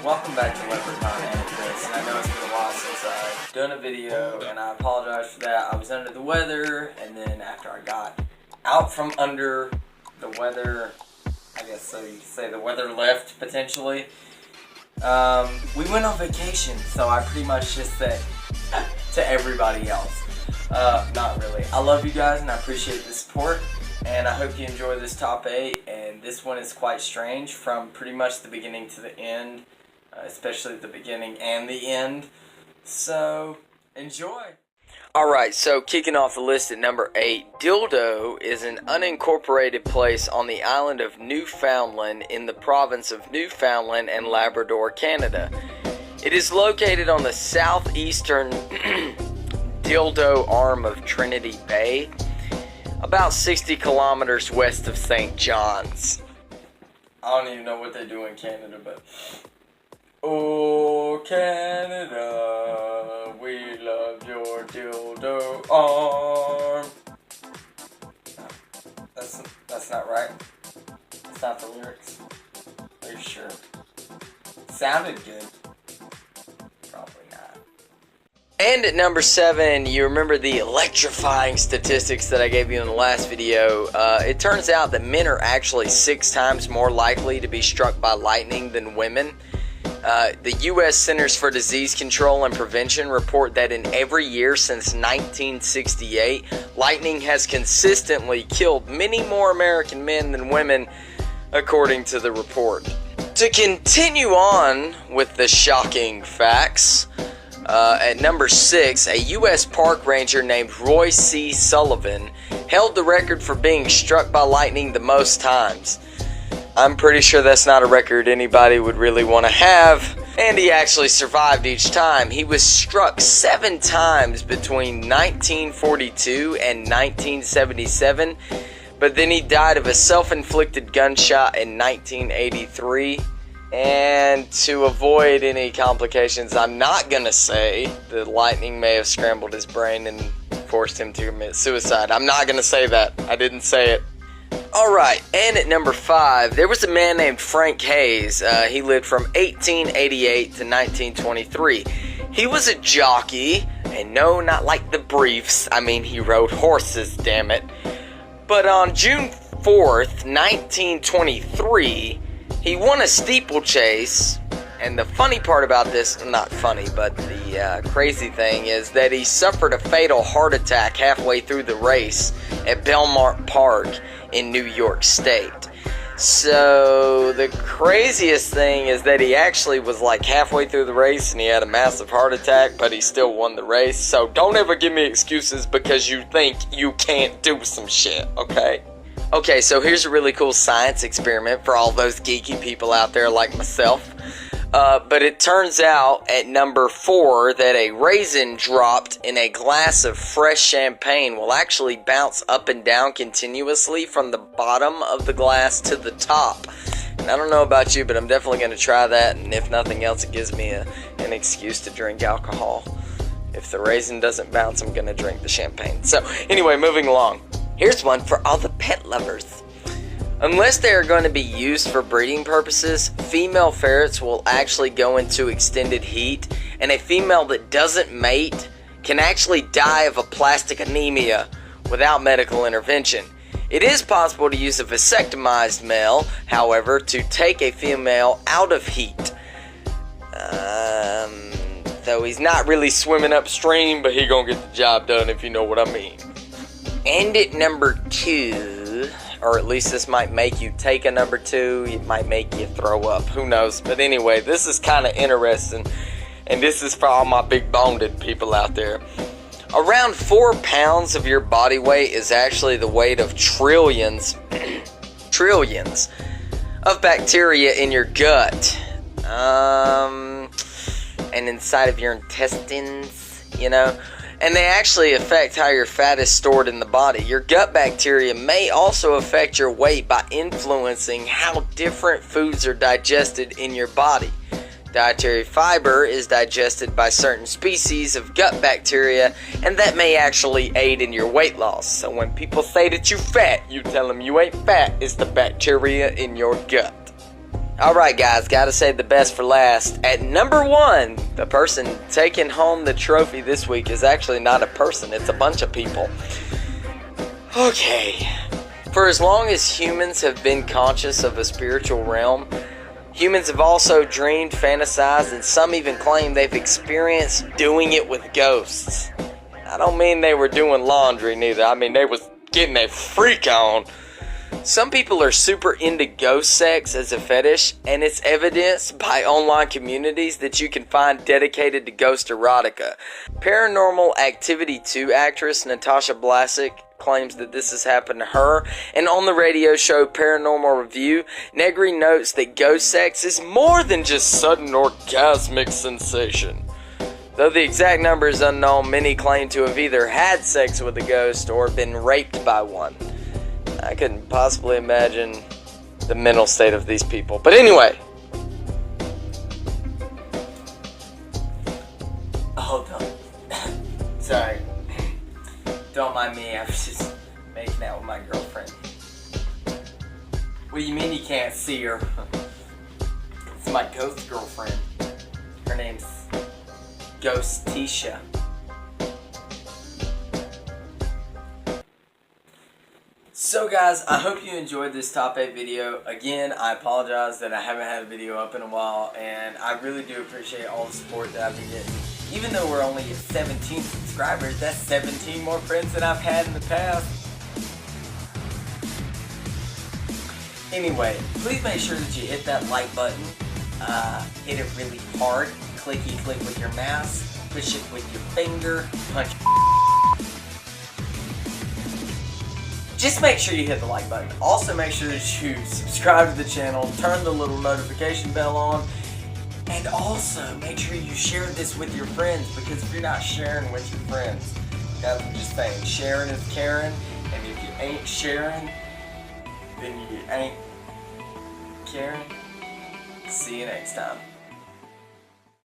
Welcome back to Leprechaun and Chris, and I know it's been a while since I've done a video, and I apologize for that. I was under the weather, and then after I got out from under the weather, I guess so you could say the weather left, potentially, we went on vacation, so I pretty much just said to everybody else, not really. I love you guys, and I appreciate the support. And I hope you enjoy this top 8, and this one is quite strange from pretty much the beginning to the end, especially the beginning and the end, so enjoy! Alright, so kicking off the list at number 8, Dildo is an unincorporated place on the island of Newfoundland in the province of Newfoundland and Labrador, Canada. It is located on the southeastern Dildo arm of Trinity Bay, about 60 kilometers west of St. John's. I don't even know what they do in Canada, but... Oh, Canada, we love your dildo arm. That's not right. That's not the lyrics. Are you sure? Sounded good. Probably not. And at number 7, you remember the electrifying statistics that I gave you in the last video. It turns out that men are actually 6 times more likely to be struck by lightning than women. The U.S. Centers for Disease Control and Prevention report that in every year since 1968, lightning has consistently killed many more American men than women, according to the report. To continue on with the shocking facts, at number 6, a U.S. park ranger named Roy C. Sullivan held the record for being struck by lightning the most times. I'm pretty sure that's not a record anybody would really want to have, and he actually survived each time. He was struck 7 times between 1942 and 1977, but then he died of a self-inflicted gunshot in 1983. And to avoid any complications, I'm not gonna say the lightning may have scrambled his brain and forced him to commit suicide. I'm not gonna say that. I didn't say it. Alright, and at number 5, there was a man named Frank Hayes. He lived from 1888 to 1923. He was a jockey, and no, not like the Briefs. I mean, he rode horses, damn it. But on June 4th, 1923, he won a steeplechase, and the funny part about this, not funny, but the crazy thing is that he suffered a fatal heart attack halfway through the race at Belmont Park in New York State. So the craziest thing is that he actually was like halfway through the race and he had a massive heart attack, but he still won the race. So don't ever give me excuses because you think you can't do some shit, okay? Okay, so here's a really cool science experiment for all those geeky people out there like myself. But it turns out at number 4 that a raisin dropped in a glass of fresh champagne will actually bounce up and down continuously from the bottom of the glass to the top. And I don't know about you, but I'm definitely going to try that, and if nothing else, it gives me an excuse to drink alcohol. If the raisin doesn't bounce, I'm going to drink the champagne. So, anyway, moving along. Here's one for all the pet lovers. Unless they are going to be used for breeding purposes, female ferrets will actually go into extended heat, and a female that doesn't mate can actually die of aplastic anemia without medical intervention. It is possible to use a vasectomized male, however, to take a female out of heat. Though he's not really swimming upstream, but he gonna get the job done if you know what I mean. And at number 2, or at least this might make you take a number 2, it might make you throw up, who knows. But anyway, this is kind of interesting, and this is for all my big boned people out there. Around 4 pounds of your body weight is actually the weight of trillions of bacteria in your gut, and inside of your intestines, you know. And they actually affect how your fat is stored in the body. Your gut bacteria may also affect your weight by influencing how different foods are digested in your body. Dietary fiber is digested by certain species of gut bacteria, and that may actually aid in your weight loss. So when people say that you're fat, you tell them you ain't fat, it's the bacteria in your gut. Alright guys, gotta save the best for last. At number 1, the person taking home the trophy this week is actually not a person, it's a bunch of people. Okay. For as long as humans have been conscious of a spiritual realm, humans have also dreamed, fantasized, and some even claim they've experienced doing it with ghosts. I don't mean they were doing laundry neither, I mean they was getting a freak on. Some people are super into ghost sex as a fetish, and it's evidenced by online communities that you can find dedicated to ghost erotica. Paranormal Activity 2 actress Natasha Blasick claims that this has happened to her, and on the radio show Paranormal Review, Negri notes that ghost sex is more than just sudden orgasmic sensation. Though the exact number is unknown, many claim to have either had sex with a ghost or been raped by one. I couldn't possibly imagine the mental state of these people. But anyway. Hold on. Sorry. Don't mind me, I was just making out with my girlfriend. What do you mean you can't see her? It's my ghost girlfriend. Her name's Ghost Tisha. So guys, I hope you enjoyed this top 8 video. Again, I apologize that I haven't had a video up in a while, and I really do appreciate all the support that I've been getting. Even though we're only at 17 subscribers, that's 17 more friends than I've had in the past. Anyway, please make sure that you hit that like button. Hit it really hard. Clicky click with your mouse. Push it with your finger. Punch. Just make sure you hit the like button. Also make sure that you subscribe to the channel, turn the little notification bell on, and also make sure you share this with your friends, because if you're not sharing with your friends, guys, I'm just saying, sharing is caring, and if you ain't sharing, then you ain't caring. See you next time.